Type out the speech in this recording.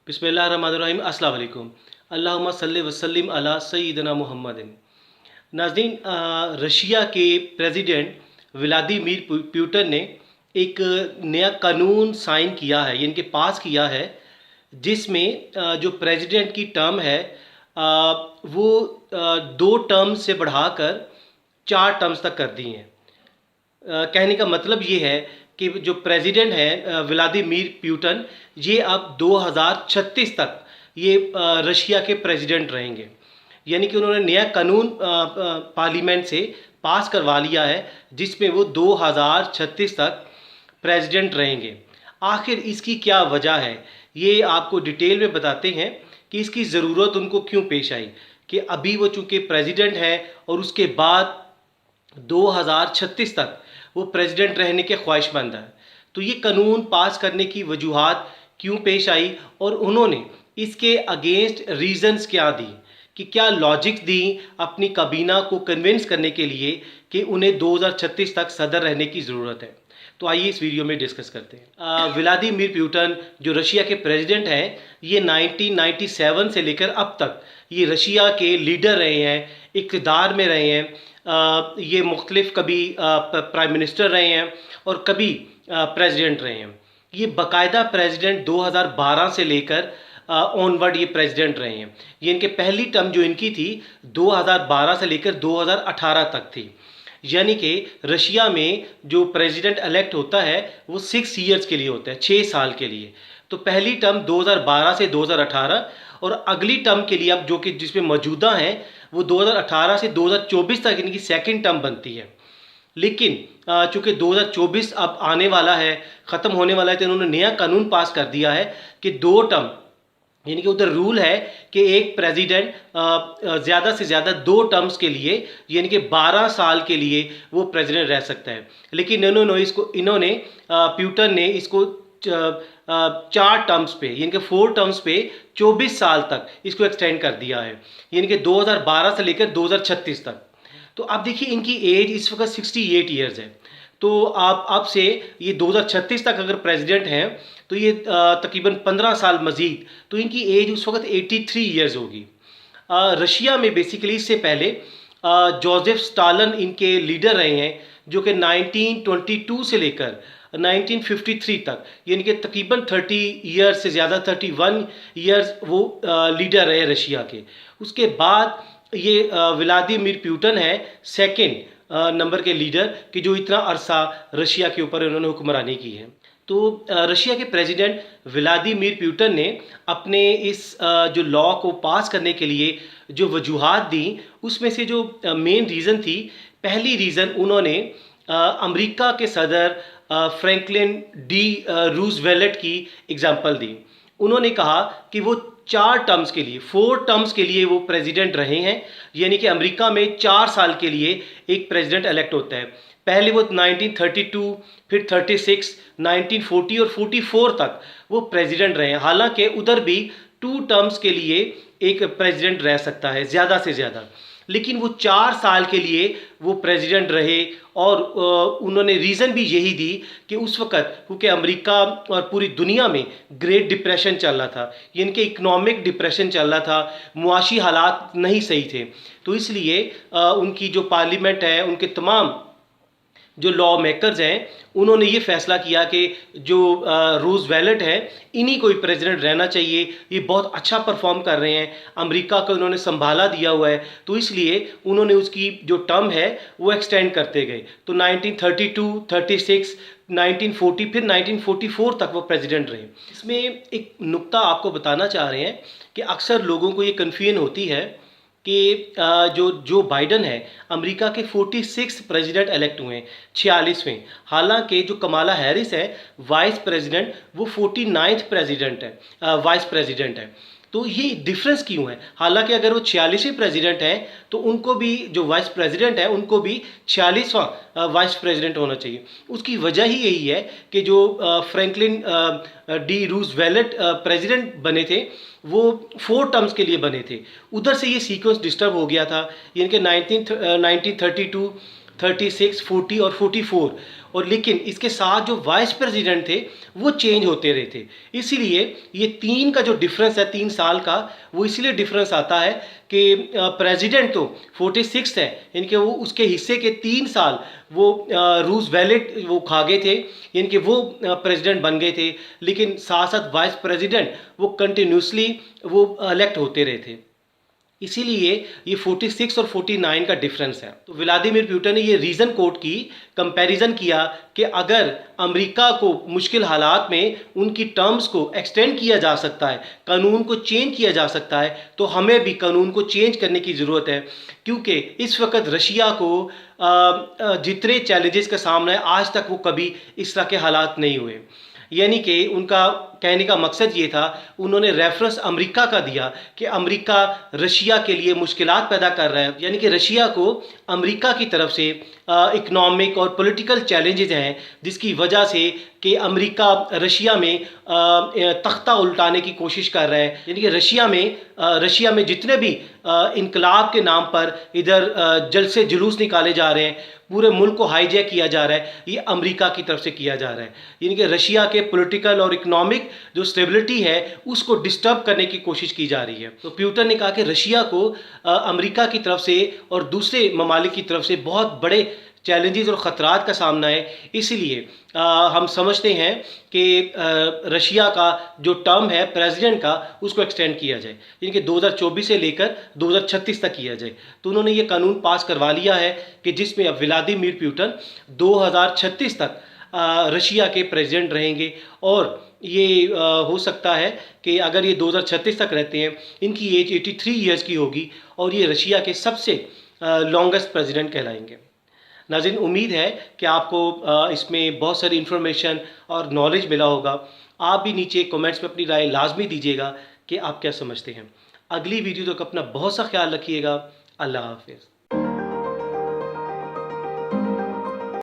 बिस्मिल्लाहिर्रहमानिर्रहीम। अस्सलाम वालेकुम। अल्लाहुम्मा सल्लि वसल्लिम अला सय्यिदना मुहम्मदिन। नाज़रीन, रशिया के प्रेसिडेंट व्लादिमीर पुतिन ने एक नया कानून साइन किया है, यानी कि पास किया है, जिसमें जो प्रेसिडेंट की टर्म है वो 2 टर्म से बढ़ाकर 4 टर्म्स तक कर दी हैं। कहने का मतलब ये है कि जो प्रेसिडेंट है व्लादिमीर पुतिन, ये अब 2036 तक ये रशिया के प्रेसिडेंट रहेंगे। यानी कि उन्होंने नया कानून पार्लियामेंट से पास करवा लिया है, जिसमें वो 2036 तक प्रेसिडेंट रहेंगे। आखिर इसकी क्या वजह है, ये आपको डिटेल में बताते हैं कि इसकी ज़रूरत उनको क्यों पेश आई। कि अभी वो चूँकि प्रेसिडेंट है और उसके बाद 2036 तक वो प्रेसिडेंट रहने के ख्वाहिशमंद है। तो ये कानून पास करने की वजूहात क्यों पेश आई और उन्होंने इसके अगेंस्ट रीजंस क्या दी, कि क्या लॉजिक्स दी अपनी काबीना को कन्विंस करने के लिए कि उन्हें 2036 तक सदर रहने की ज़रूरत है। तो आइए इस वीडियो में डिस्कस करते हैं। व्लादिमीर पुतिन जो रशिया के प्रेसिडेंट हैं, ये 1997 से लेकर अब तक ये रशिया के लीडर रहे हैं, इक़्तिदार में रहे हैं। ये मुख्तलिफ कभी प्राइम मिनिस्टर रहे हैं और कभी प्रेसिडेंट रहे हैं। ये बाकायदा प्रेसिडेंट 2012 से लेकर ऑनवर्ड ये प्रेसिडेंट रहे हैं। ये इनके पहली टर्म जो इनकी थी 2012 से लेकर 2018 तक थी। यानी कि रशिया में जो प्रेसिडेंट इलेक्ट होता है वो 6 ईयर्स के लिए होता है, 6 साल के लिए। तो पहली टर्म 2012 से 2018 और अगली टर्म के लिए अब जो कि जिसमें मौजूदा हैं वो 2018 से 2024 तक इनकी सेकंड टर्म बनती है। लेकिन चूँकि 2024 अब आने वाला है, ख़त्म होने वाला है, तो इन्होंने नया कानून पास कर दिया है कि 2 टर्म, यानी कि उधर रूल है कि एक प्रेसिडेंट ज़्यादा से ज़्यादा 2 टर्म्स के लिए, यानी कि 12 साल के लिए वो प्रेसिडेंट रह सकता है। लेकिन इन्होंने पुतिन ने इसको 4 टर्म्स पे, यानी कि 4 टर्म्स पे 24 साल तक इसको एक्सटेंड कर दिया है, यानी कि 2012 से लेकर 2036 तक। तो अब देखिए इनकी एज इस वक्त 68 ईयर्स है। तो आप अब से ये 2036 तक अगर प्रेसिडेंट हैं तो ये तकरीबन 15 साल मज़ीद, तो इनकी एज उस वक्त 83 ईयर्स होगी। रशिया में बेसिकली इससे पहले जोसेफ स्टालिन इनके लीडर रहे हैं, जो कि 1922 से लेकर 1953 तक, यानी कि तकरीबन 30 ईयर्स से ज़्यादा, 31 ईयर्स वो लीडर रहे रशिया के। उसके बाद ये व्लादिमीर पुतिन है सेकंड नंबर के लीडर, कि जो इतना अरसा रशिया के ऊपर उन्होंने हुक्मरानी की है। तो रशिया के प्रेसिडेंट व्लादिमीर पुतिन ने अपने इस जो लॉ को पास करने के लिए जो वजूहात दी, उसमें से जो मेन रीज़न थी, पहली रीज़न उन्होंने अमेरिका के सदर फ्रैंकलिन डी रूज़वेल्ट की एग्जांपल दी। उन्होंने कहा कि वो 4 टर्म्स के लिए, 4 टर्म्स के लिए वो प्रेसिडेंट रहे हैं। यानी कि अमेरिका में 4 साल के लिए एक प्रेसिडेंट इलेक्ट होता है। पहले वो 1932, फिर 36, 1940 और 44 तक वो प्रेसिडेंट रहे हैं। हालांकि उधर भी 2 टर्म्स के लिए एक प्रेसिडेंट रह सकता है ज़्यादा से ज़्यादा, लेकिन वो 4 साल के लिए वो प्रेसिडेंट रहे। और उन्होंने रीज़न भी यही दी कि उस वक़्त क्योंकि अमेरिका और पूरी दुनिया में ग्रेट डिप्रेशन चल रहा था, यानी कि इकनॉमिक डिप्रेशन चल रहा था, मुआशी हालात नहीं सही थे। तो इसलिए उनकी जो पार्लियामेंट है, उनके तमाम जो लॉ मेकर्स हैं, उन्होंने ये फैसला किया कि जो रूज़वेल्ट है इन्हीं को ही प्रेसिडेंट रहना चाहिए, ये बहुत अच्छा परफॉर्म कर रहे हैं, अमेरिका को उन्होंने संभाला दिया हुआ है। तो इसलिए उन्होंने उसकी जो टर्म है वो एक्सटेंड करते गए। तो 1932, 36, 1940, फिर 1944 तक वो प्रेसिडेंट रहे। इसमें एक नुक्ता आपको बताना चाह रहे हैं कि अक्सर लोगों को ये कन्फ्यूजन होती है कि जो बाइडन है अमेरिका के 46 प्रेसिडेंट इलेक्ट हुए हैं, 46वें। हालांकि जो कमाला हैरिस है वाइस प्रेसिडेंट, वो 49th प्रेसिडेंट है, वाइस प्रेसिडेंट है। तो ये डिफरेंस क्यों है? हालांकि अगर वो 46वें प्रेसिडेंट हैं तो उनको भी, जो वाइस प्रेसिडेंट है उनको भी 46वां वाइस प्रेसिडेंट होना चाहिए। उसकी वजह ही यही है कि जो फ्रैंकलिन डी रूज़वेल्ट प्रेसिडेंट बने थे वो 4 टर्म्स के लिए बने थे। उधर से ये सीक्वेंस डिस्टर्ब हो गया था, यानी कि 1932 36, 40 और 44, और लेकिन इसके साथ जो वाइस प्रेसिडेंट थे वो चेंज होते रहे थे। इसीलिए ये 3 का जो डिफरेंस है 3 साल का, वो इसलिए डिफरेंस आता है कि प्रेसिडेंट तो 46 है, इनके वो उसके हिस्से के 3 साल वो रूजवेल्ट वो खा गए थे, इनके वो प्रेसिडेंट बन गए थे, लेकिन साथ साथ वाइस प्रेसिडेंट वो कंटिन्यूसली वो इलेक्ट होते रहे थे। इसीलिए ये 46 और 49 का डिफरेंस है। तो व्लादिमीर पुतिन ने ये रीज़न कोट की, कंपैरिजन किया कि अगर अमेरिका को मुश्किल हालात में उनकी टर्म्स को एक्सटेंड किया जा सकता है, कानून को चेंज किया जा सकता है, तो हमें भी कानून को चेंज करने की ज़रूरत है। क्योंकि इस वक्त रशिया को जितने चैलेंजेस का सामना है, आज तक वो कभी इस तरह के हालात नहीं हुए। यानी कि उनका कहने का मकसद ये था, उन्होंने रेफरेंस अमेरिका का दिया कि अमेरिका रशिया के लिए मुश्किलात पैदा कर रहा है, यानी कि रशिया को अमेरिका की तरफ से इकोनॉमिक और पॉलिटिकल चैलेंजेस हैं, जिसकी वजह से कि अमेरिका रशिया में तख्ता उल्टाने की कोशिश कर रहा है। यानी कि रशिया में जितने भी इनकलाब के नाम पर इधर जलसे जुलूस निकाले जा रहे हैं, पूरे मुल्क को हाईजैक किया जा रहा है, ये अमेरिका की तरफ से किया जा रहा है। यानी कि रशिया के पॉलिटिकल और इकोनॉमिक जो स्टेबिलिटी है उसको डिस्टर्ब करने की कोशिश की जा रही है। तो पुतिन ने कहा कि रशिया को अमेरिका की तरफ से और दूसरे ममालिक की तरफ से बहुत बड़े चैलेंजेस और ख़तरात का सामना है। इसलिए हम समझते हैं कि रशिया का जो टर्म है प्रेसिडेंट का, उसको एक्सटेंड किया जाए, यानी कि 2024 से लेकर 2036 तक किया जाए। तो उन्होंने ये कानून पास करवा लिया है कि जिसमें अब व्लादिमीर पुतिन 2036 तक रशिया के प्रेसिडेंट रहेंगे। और ये हो सकता है कि अगर ये 2036 तक रहते हैं, इनकी एज 83 ईयर्स की होगी और ये रशिया के सबसे लॉन्गेस्ट प्रेसिडेंट कहलाएंगे। नाज़रीन, उम्मीद है कि आपको इसमें बहुत सारी इन्फॉर्मेशन और नॉलेज मिला होगा। आप भी नीचे कमेंट्स में अपनी राय लाजमी दीजिएगा कि आप क्या समझते हैं। अगली वीडियो तक अपना बहुत सा ख्याल रखिएगा। अल्लाह हाफिज़।